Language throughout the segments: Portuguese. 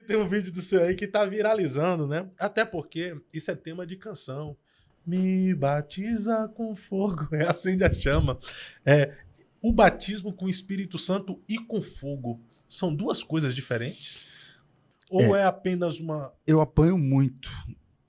Tem um vídeo do senhor aí que tá viralizando, né? Até porque isso é tema de canção. Me batiza com fogo, acende a chama. O batismo com o Espírito Santo e com fogo são duas coisas diferentes? Ou é apenas uma... Eu apanho muito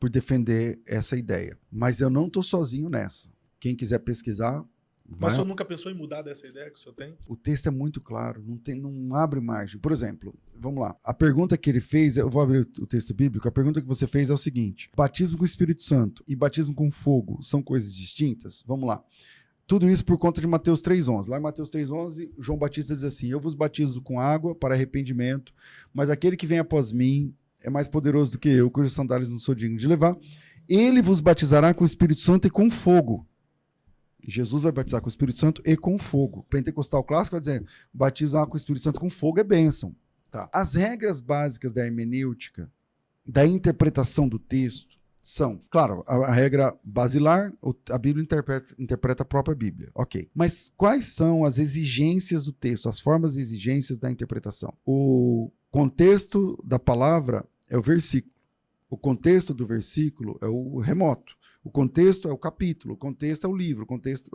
por defender essa ideia, mas eu não tô sozinho nessa. Quem quiser pesquisar... Mas o senhor nunca pensou em mudar dessa ideia que o senhor tem? O texto é muito claro, não abre margem. Por exemplo, vamos lá. A pergunta que ele fez, eu vou abrir o texto bíblico, a pergunta que você fez é o seguinte: batismo com o Espírito Santo e batismo com fogo são coisas distintas? Vamos lá. Tudo isso por conta de Mateus 3,11. Lá em Mateus 3,11, João Batista diz assim: eu vos batizo com água para arrependimento, mas aquele que vem após mim é mais poderoso do que eu, cujos sandálias não sou digno de levar. Ele vos batizará com o Espírito Santo e com fogo. Jesus vai batizar com o Espírito Santo e com fogo. O pentecostal clássico vai dizer, batizar com o Espírito Santo com fogo é bênção. Tá. As regras básicas da hermenêutica, da interpretação do texto, são, claro, a regra basilar, a Bíblia interpreta a própria Bíblia. Ok. Mas quais são as exigências do texto, as formas e exigências da interpretação? O contexto da palavra é o versículo. O contexto do versículo é o remoto. O contexto é o capítulo, o contexto é o livro, o contexto...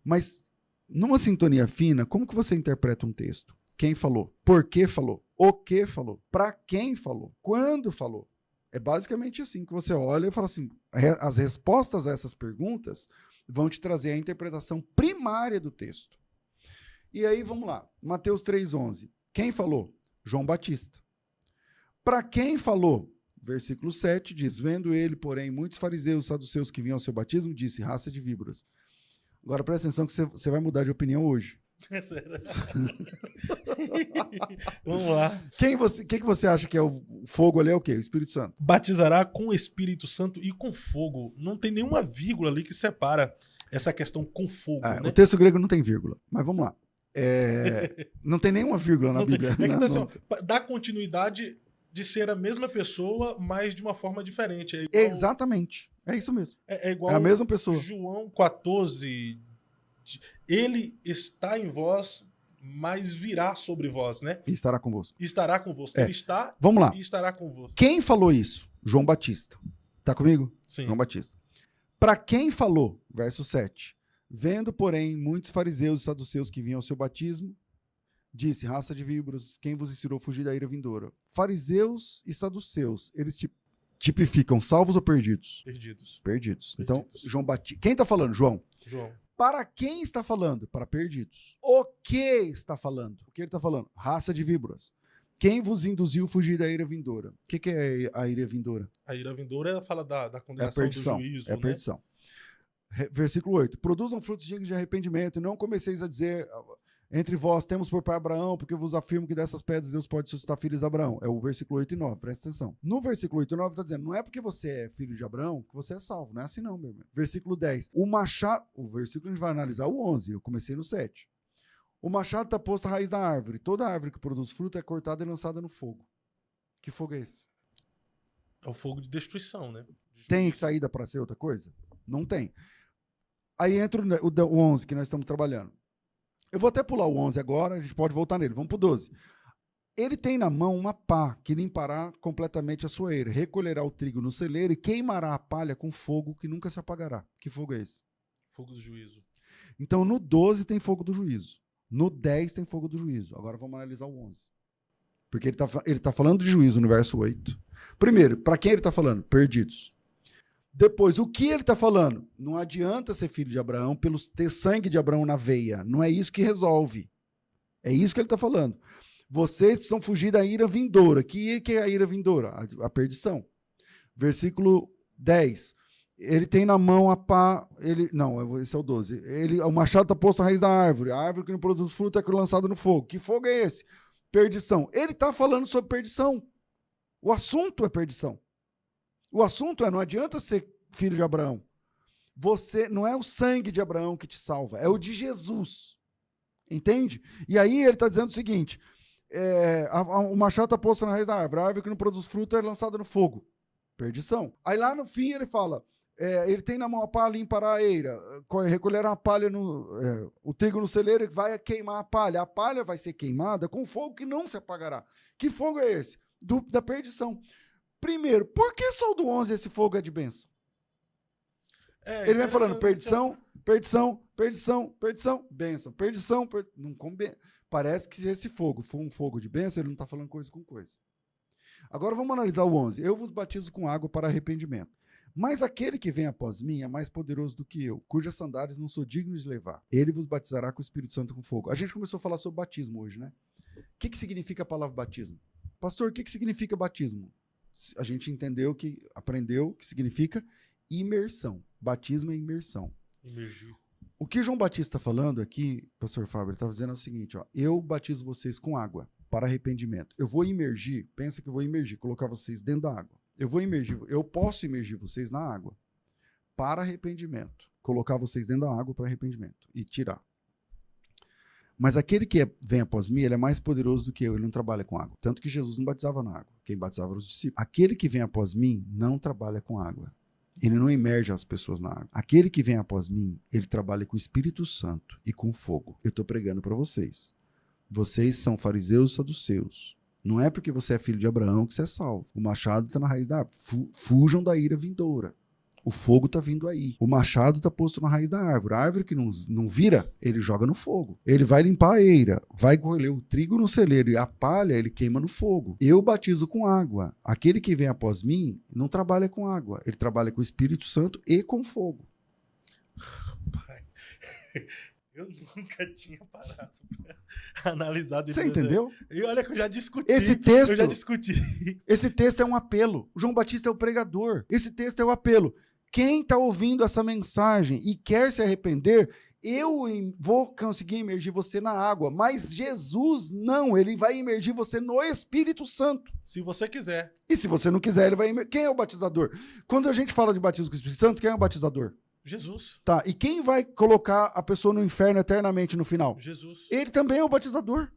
Mas, numa sintonia fina, como que você interpreta um texto? Quem falou? Por que falou? O que falou? Para quem falou? Quando falou? É basicamente assim que você olha e fala assim, as respostas a essas perguntas vão te trazer a interpretação primária do texto. E aí, vamos lá. Mateus 3,11. Quem falou? João Batista. Para quem falou? Versículo 7 diz, vendo ele, porém, muitos fariseus e saduceus que vinham ao seu batismo, disse, raça de víboras. Agora, presta atenção que você vai mudar de opinião hoje. É sério. Vamos lá. Quem que você acha que é o fogo ali? É o quê? O Espírito Santo. Batizará com o Espírito Santo e com fogo. Não tem nenhuma vírgula ali que separa essa questão com fogo, né? O texto grego não tem vírgula, mas vamos lá. Não tem nenhuma vírgula na Bíblia. É que tá assim, dá continuidade de ser a mesma pessoa, mas de uma forma diferente. É igual, exatamente. É isso mesmo. É igual a mesma pessoa. João 14. Ele está em vós, mas virá sobre vós, né? E estará convosco. Estará convosco. Ele está Vamos lá. E estará convosco. Quem falou isso? João Batista. Tá comigo? Sim. João Batista. Para quem falou? Verso 7. Vendo, porém, muitos fariseus e saduceus que vinham ao seu batismo, disse, raça de víboras, quem vos ensinou a fugir da ira vindoura? Fariseus e saduceus, eles tipificam salvos ou perdidos? Perdidos. Então, João Batista... Quem está falando? João. Para quem está falando? Para perdidos. O que está falando? O que ele está falando? Raça de víboras. Quem vos induziu a fugir da ira vindoura? O que é a ira vindoura? A ira vindoura fala da condenação do juízo, É a perdição. Né? Versículo 8. Produzam frutos dignos de arrependimento e não comeceis a dizer... Entre vós temos por pai Abraão, porque vos afirmo que dessas pedras Deus pode suscitar filhos de Abraão. É o versículo 8 e 9, presta atenção. No versículo 8 e 9 está dizendo, não é porque você é filho de Abraão que você é salvo. Não é assim não, meu irmão. Versículo 10. O versículo a gente vai analisar o 11, eu comecei no 7. O machado está posto à raiz da árvore. Toda árvore que produz fruto é cortada e lançada no fogo. Que fogo é esse? É o fogo de destruição, né? Tem saída para ser outra coisa? Não tem. Aí entra o 11 que nós estamos trabalhando. Eu vou até pular o 11 agora, a gente pode voltar nele. Vamos para o 12. Ele tem na mão uma pá que limpará completamente a sua eira, recolherá o trigo no celeiro e queimará a palha com fogo que nunca se apagará. Que fogo é esse? Fogo do juízo. Então, no 12 tem fogo do juízo. No 10 tem fogo do juízo. Agora vamos analisar o 11. Porque ele tá falando de juízo no verso 8. Primeiro, para quem ele está falando? Perdidos. Depois, o que ele está falando? Não adianta ser filho de Abraão pelo ter sangue de Abraão na veia. Não é isso que resolve. É isso que ele está falando. Vocês precisam fugir da ira vindoura. Que é a ira vindoura? A perdição. Versículo 10. Ele tem na mão a pá... esse é o 12. O machado está posto à raiz da árvore. A árvore que não produz fruto é lançada no fogo. Que fogo é esse? Perdição. Ele está falando sobre perdição. O assunto é perdição. O assunto não adianta ser filho de Abraão. Você não é o sangue de Abraão que te salva, é o de Jesus. Entende? E aí ele está dizendo o seguinte, o machado está posto na raiz da árvore, a árvore que não produz fruto é lançada no fogo. Perdição. Aí lá no fim ele fala, ele tem na mão a palha e limpará a eira, recolherá a palha, o trigo no celeiro e vai queimar a palha vai ser queimada com fogo que não se apagará. Que fogo é esse? da perdição. Primeiro, por que só o do 11 esse fogo é de bênção? Ele vem falando perdição, perdição, perdição, perdição, bênção, perdição, não parece que se esse fogo for um fogo de bênção, ele não está falando coisa com coisa. Agora vamos analisar o 11. Eu vos batizo com água para arrependimento. Mas aquele que vem após mim é mais poderoso do que eu, cujas sandálias não sou digno de levar. Ele vos batizará com o Espírito Santo e com fogo. A gente começou a falar sobre batismo hoje, né? O que significa a palavra batismo? Pastor, o que significa batismo? A gente entendeu aprendeu que significa imersão. Batismo é imersão. Imergir. O que João Batista está falando aqui, pastor Fábio, ele está dizendo o seguinte, ó, eu batizo vocês com água para arrependimento. Eu vou imergir, pensa que eu vou imergir, colocar vocês dentro da água. Eu posso imergir vocês na água para arrependimento. Colocar vocês dentro da água para arrependimento e tirar. Mas aquele que vem após mim, ele é mais poderoso do que eu, ele não trabalha com água. Tanto que Jesus não batizava na água, quem batizava eram os discípulos. Aquele que vem após mim não trabalha com água. Ele não imerge as pessoas na água. Aquele que vem após mim, ele trabalha com o Espírito Santo e com fogo. Eu estou pregando para vocês. Vocês são fariseus e saduceus. Não é porque você é filho de Abraão que você é salvo. O machado está na raiz da árvore. Fujam da ira vindoura. O fogo está vindo aí. O machado está posto na raiz da árvore. A árvore que não vira, ele joga no fogo. Ele vai limpar a eira, vai colher o trigo no celeiro e a palha ele queima no fogo. Eu batizo com água. Aquele que vem após mim não trabalha com água. Ele trabalha com o Espírito Santo e com fogo. Pai, eu nunca tinha parado para analisar. Você entendeu? E olha que eu já discuti. Esse texto, eu já discuti. Esse texto é um apelo. O João Batista é o pregador. Esse texto é o apelo. Quem está ouvindo essa mensagem e quer se arrepender, eu vou conseguir imergir você na água. Mas Jesus não, ele vai imergir você no Espírito Santo. Se você quiser. E se você não quiser, ele vai imergir. Quem é o batizador? Quando a gente fala de batismo com o Espírito Santo, quem é o batizador? Jesus. Tá, e quem vai colocar a pessoa no inferno eternamente no final? Jesus. Ele também é o batizador.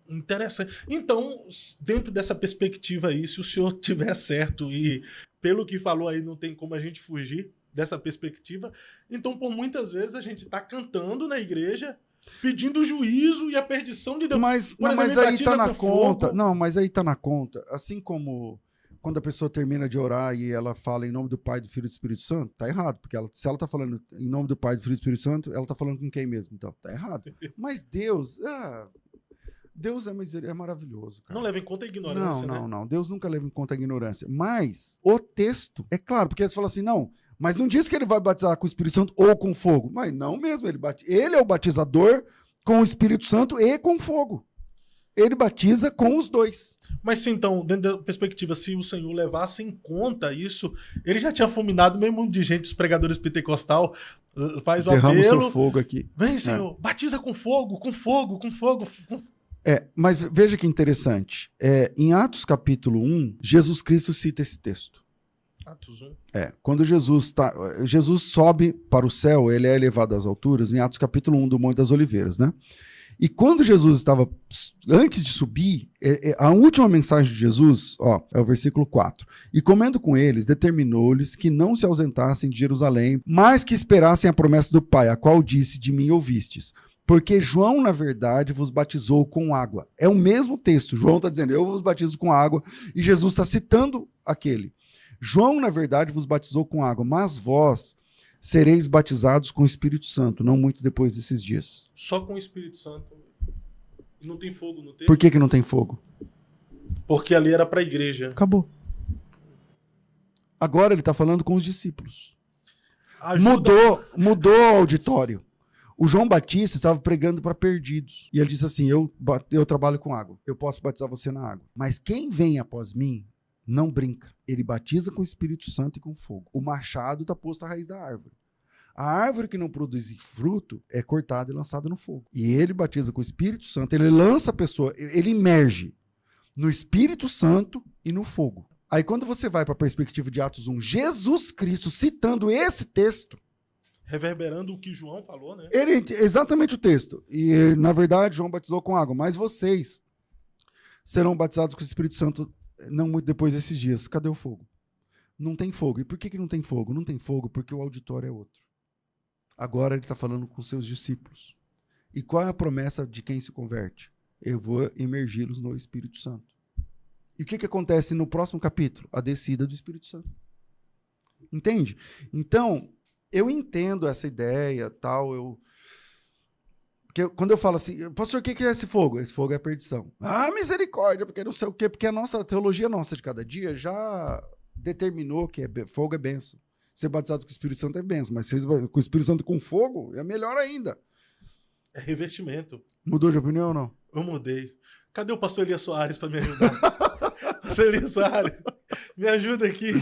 Interessante. Então, dentro dessa perspectiva aí, se o senhor tiver certo e pelo que falou aí não tem como a gente fugir dessa perspectiva, então por muitas vezes a gente está cantando na igreja pedindo o juízo e a perdição de Deus. Mas aí tá na conta. Não, mas aí tá na conta. Assim como quando a pessoa termina de orar e ela fala em nome do Pai, do Filho e do Espírito Santo, tá errado. Porque se ela tá falando em nome do Pai, do Filho e do Espírito Santo, ela tá falando com quem mesmo? Então, tá errado. Mas Deus é maravilhoso, cara. Não leva em conta a ignorância, Não. Deus nunca leva em conta a ignorância. Mas o texto, é claro, porque eles falam assim, não, mas não diz que ele vai batizar com o Espírito Santo ou com fogo. Mas não mesmo, ele é o batizador com o Espírito Santo e com fogo. Ele batiza com os dois. Mas se então, dentro da perspectiva, se o Senhor levasse em conta isso, ele já tinha fulminado mesmo de gente, os pregadores pentecostal, faz o Derrama apelo. O seu fogo aqui. Vem, Senhor, batiza com fogo, com fogo, com fogo. Mas veja que interessante. Em Atos capítulo 1, Jesus Cristo cita esse texto. Atos 1. Quando Jesus sobe para o céu, ele é elevado às alturas, em Atos capítulo 1 do Monte das Oliveiras, né? E quando Jesus estava, antes de subir, a última mensagem de Jesus, é o versículo 4. E comendo com eles, determinou-lhes que não se ausentassem de Jerusalém, mas que esperassem a promessa do Pai, a qual disse, de mim ouvistes. Porque João, na verdade, vos batizou com água. É o mesmo texto. João está dizendo, eu vos batizo com água. E Jesus está citando aquele. João, na verdade, vos batizou com água, mas vós sereis batizados com o Espírito Santo, não muito depois desses dias. Só com o Espírito Santo. E não tem fogo no texto. Por que não tem fogo? Porque ali era para a igreja. Acabou. Agora ele está falando com os discípulos. Mudou o auditório. O João Batista estava pregando para perdidos. E ele disse assim, eu trabalho com água. Eu posso batizar você na água. Mas quem vem após mim, não brinca. Ele batiza com o Espírito Santo e com fogo. O machado está posto à raiz da árvore. A árvore que não produz fruto é cortada e lançada no fogo. E ele batiza com o Espírito Santo. Ele lança a pessoa, ele emerge no Espírito Santo e no fogo. Aí quando você vai para a perspectiva de Atos 1, Jesus Cristo citando esse texto, reverberando o que João falou, né? Exatamente o texto. E, na verdade, João batizou com água. Mas vocês serão batizados com o Espírito Santo não muito depois desses dias. Cadê o fogo? Não tem fogo. E por que não tem fogo? Não tem fogo porque o auditório é outro. Agora ele está falando com seus discípulos. E qual é a promessa de quem se converte? Eu vou imergi-los no Espírito Santo. E o que acontece no próximo capítulo? A descida do Espírito Santo. Entende? Então, eu entendo essa ideia, tal, porque quando eu falo assim, pastor, o que é esse fogo? Esse fogo é a perdição. Ah, misericórdia, porque não sei o quê, porque a teologia nossa de cada dia já determinou que fogo é bênção. Ser batizado com o Espírito Santo é bênção, mas ser com o Espírito Santo com fogo é melhor ainda. É revestimento. Mudou de opinião ou não? Eu mudei. Cadê o pastor Elias Soares para me ajudar? Pastor Elias Soares, me ajuda aqui.